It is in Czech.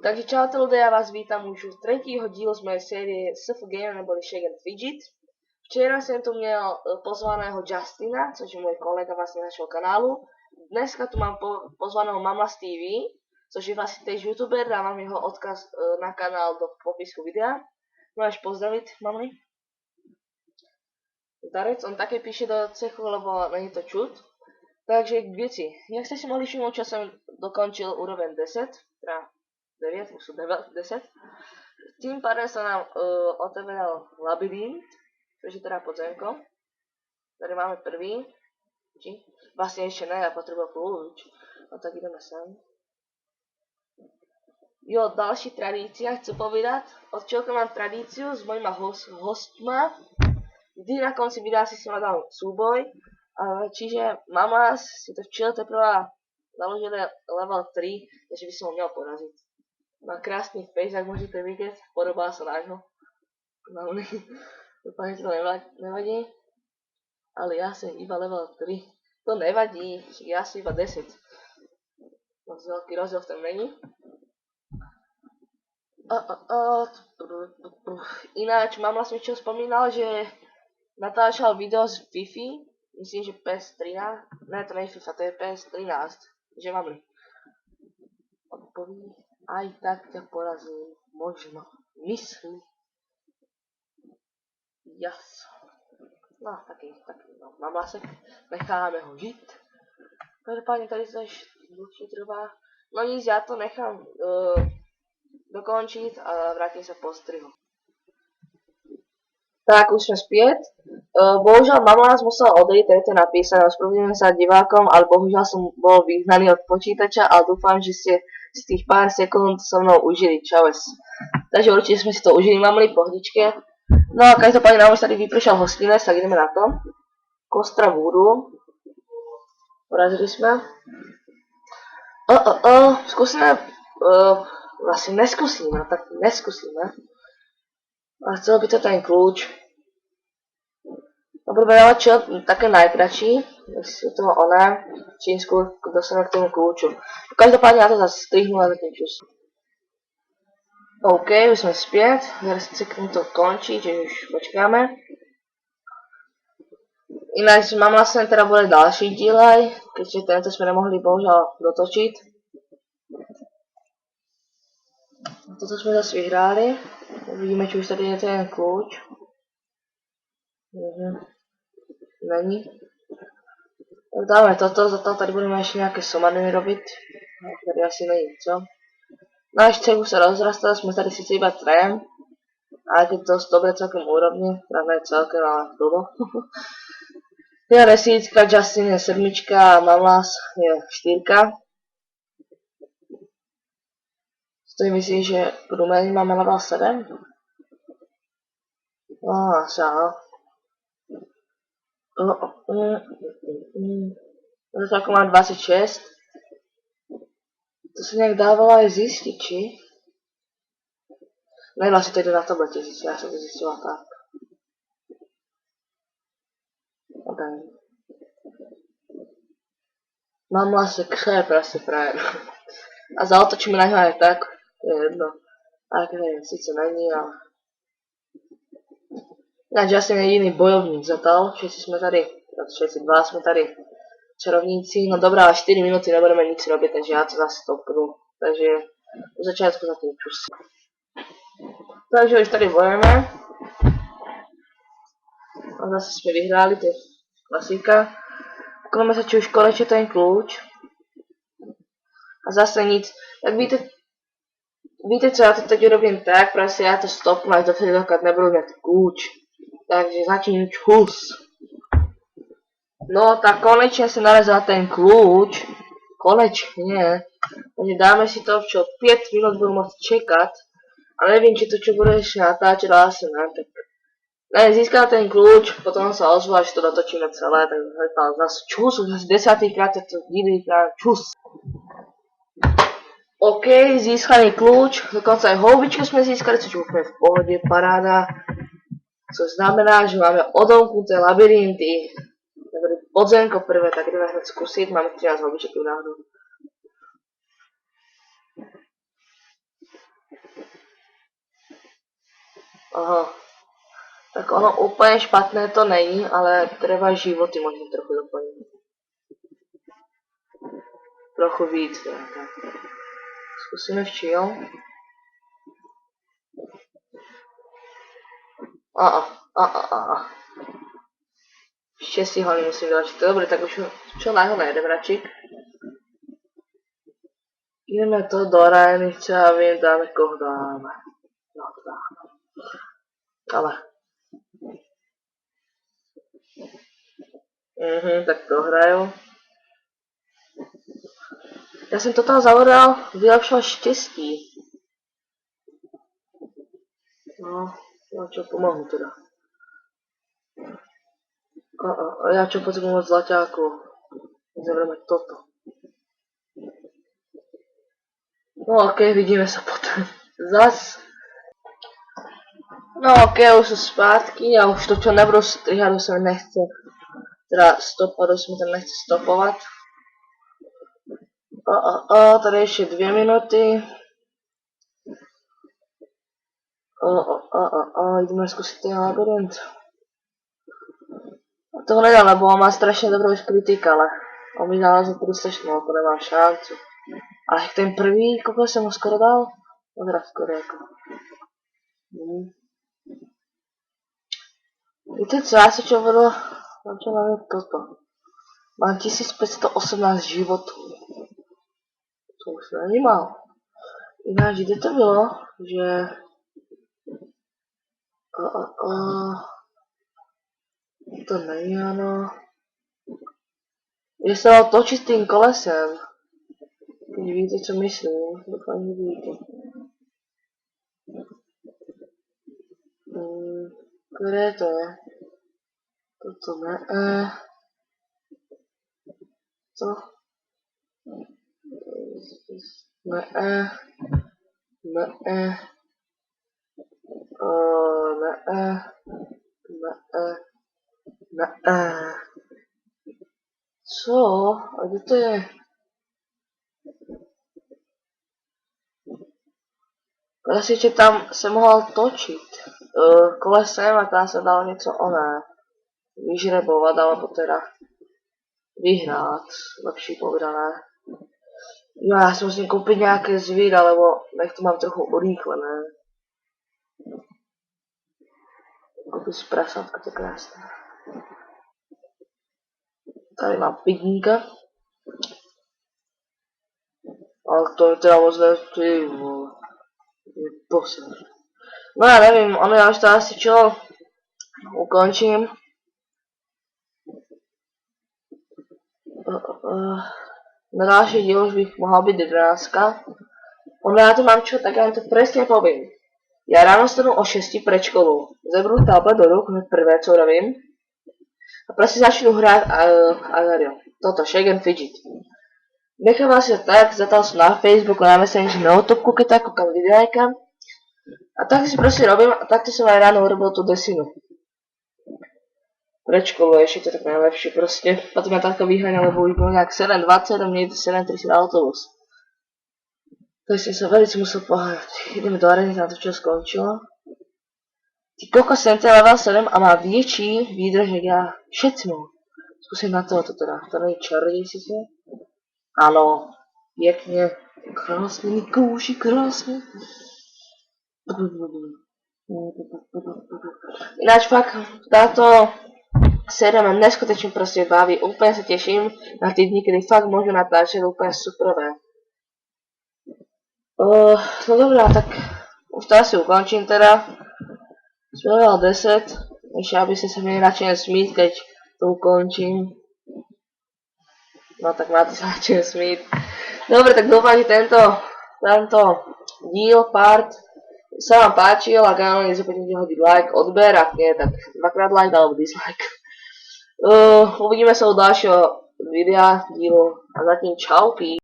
Takže čaute ľudia, ja vás vítam už u tretího dílu z mojej série SF Game neboli Shake and Fidget. Včera som tu měl pozvaného Justina, což je môj kolega vlastne našeho kanálu. Dneska tu mám pozvaného Mamlas TV, což je vlastne tiež youtuber, dávam jeho odkaz na kanál do popisku videa. Môžeš pozdraviť, Mamli? Zdarec, on také píše do cechu, lebo není to čut. Takže k veci. Jak ste si mohli všimnúť, čo som dokončil úroveň 10, teda 9, už sú 10. Tým pádem sa nám oteveral labyrint, čo je teda podzemko. Tady máme prvý. Vlastne ešte ne, ja potrebujem kľúč. No tak ideme sem. Jo, další tradícia, chcem povedať. Od čoho mám tradíciu s mojima hostma. Vždy na konci videa si ma dal súboj. Čiže Mamlas si to včera teprve založil level 3, takže by som ho měl poraziť. Má krásný face, jak môžete vidieť, podobá sa nášho. Dopadne to nevadí. Ale ja som iba level 3. To nevadí, ja som iba 10. Moc veľký rozdiel v tom není. Ináč, Mamlas mi čo spomínal, že natáčal video z Wi-Fi. Myslím, že PS13. Ne, to nie je FIFA, to je PS13. Že Mamli. Odpoví. Aj tak ťa porazím. Možno. Myslím. Jas. No, taký, no. Mamlasek. Necháme ho žiť. Každopádne tady to ešte dlhšie trvá. No nic, ja to nechám dokončiť a vrátim sa po strihu. Tak, už sme späť. Bohužiaľ, Mamlas musel odejsť, to je to napísané, ospravedlňujem sa divákom, ale bohužiaľ som bol vyhnaný od počítača, ale dúfam, že ste si tých pár sekúnd so mnou užili. Čaves. Takže určite sme si to užili, Mamli, pohodičke. No a každopádne nám už tady vypršal hostinec, tak ideme na to. Kostra Voodoo. Porazili sme. Skúsime, vlastne neskúsime, tak neskúsime. A chcel by to ten kľúč. Dobre, veľa čo, také najkračší, z toho ona, čím skôr dostaneme k tomu kľúču. Každopádne ja to zase strihnu a zatím čus. OK, už sme späť, teraz seknú to končí, čiže už počkáme. Ináč Mamlas sem teda bude ďalší díl aj, keďže tento sme nemohli bohužiaľ dotočiť. Toto sme zase vyhráli. Uvidíme, či už tady je ten kľúč. Není. Tak dáme toto, zatiaľ tady budeme ešte nejaké somariny robiť. Tady asi není co. Náš cech už sa rozrastal, sme tady síce iba trajem. Ale keď dosť dobre celkom úrovne, teda ne celkem, ale dlho. Ja 10, Justin je 7 a Mamlas je 4. To myslím, že průměrně máme level 7. Asi áno. To ako mám 26. To sa nejak dávalo aj zistiť, či? Ne, vlastne to ide na tablete zistiť, ja som to zistila tak. OK. Mamlas je proste frajer. A zaotočíme na ňo aj tak. To je jedno. Ale síce není, ale... Ináč Justin je jediný bojovník zatiaľ, všetci sme tady, všetci dva sme tady čarovníci, no dobrá, 4 minúty nebudeme nič robiť, takže ja to zase stopnu, takže u začiatku za tým čus. Takže už tady bojujeme. A zase sme vyhráli, to je klasika. Ukážeme sa, či už konečne ten kľúč. A zase nic, tak víte co, ja to teď urobím tak, proste ja to stopnu až dovtedy, dokiaľ nebudú mať kľúč. Takže zatím čus. No tak konečne sa narezal ten kľúč. Konečne. Takže dáme si to, čo 5 minút budú môcť čekať. A neviem, či to čo bude ešte natáčať, ale asi ne. Tak ne, získal ten kľúč, potom sa ozvu, až to dotočíme celé. Tak zase čus, už 10. krát je to krát čus. OK, získaný kľúč, dokonca aj houbičku sme získali, což je úplne v pohode, paráda. Co znamená, že máme odomknuté labyrinty. Takže podzemko prvé, tak ideme hneď skúsiť, máme 13 houbiček tu náhodou. Aha. Tak ono úplně špatné to není, ale treba životy možná trochu doplnit. Trochu víc, tak. Zkusíme včil. Štěstí hlavně musím vylačit. Dobre, tak už čo náhle najdem radšík. Ideme to do rajnice a vím, dáme koho dáme. No, to dáme. Ale. Tak prohraju. Já jsem to tam zavodal, vylepšil štěstí. No čo, pomohu teda. A já čo potřebuji moc zlaťáku. Zavřeme toto. No ok, vidíme se potom. Zas. No ok, už jsou zpátky a už to čo nebudu strihat, už se mi nechce. Teda stopovat, už mi to nechce stopovat. Tady ještě 2 minuty. Ideme zkusit ten labirint. A toho nedám, lebo on má strašně dobrou kritik, ale on mi dal za 300, to nemám šancu. Ale ten prvý, koľko jsem ho skoro dal? No teda skoro jako. Víte co, já se čo vedl, čo mám toto. Mám 1518 životů. To už není málo. Ináč, kde to bylo, že... To není ono. Je se dalo točit tím kolesem. Když víte, co myslím, doufám, že víte. Kde to je? Toto ne. Co? Ne. Co? A kde to je? Vlastně tam se mohl točit kolesem a tam se dalo něco oné vyžrebovat, alebo teda vyhrát, lepší povedané. Jo, já si musím koupit nějaké zvíra, lebo nech to mám trochu urýchlené. Koupit si prasátka, to je krásné. Tady mám pigníka. Ale to je teda moc ty vole. No já nevím, ono já už to asi čo ukončím. Na další díl už bych mohla být 11. Ono já to mám čo, tak já vám to presne povím. Já ráno stanu o 6 pred školu. Zebru tablet do ruk, hned prvé co robím. A prostě začnu hrát toto, Shake and Fidget. Nechám asi tak, zatal som na Facebooku, na Messenger, na YouTube, keď tak kúkam videajka. A tak si prostě robím, a takto som aj ráno urobil tú desinu. Pred školu ešte to tak najlepšie prostě. Potom ma takto vyháňa, lebo už bol nejak 7:20 a mne 7:30 autobus. Takže som velice musel poháňať. Ideme do areny, na to čo skončilo. Ty kokos sem level 7 a má větší výdrž, jak já. Všetci mám. Zkusím na tohoto teda. To není čaroděj sice. Ano. Pěkně. Krásný kouši, krásný. Ináč fakt, táto série mě neskutečně prostě baví. Úplně se těším na ty dny, kdy fakt můžu natáčet úplně superové. No dobrá, tak už to asi ukončím teda. Jsme level 10, ještě abyste se měli radši smít, keď to ukončím. No tak máte se radši smít. Dobre, tak doufám, že tento díl, part sa vám páčil, ak áno, nezapomínajte hodiť like, odber, ak nie, tak dvakrát like alebo dislike. Uvidíme sa u dalšího videa, dílu a zatím čauky.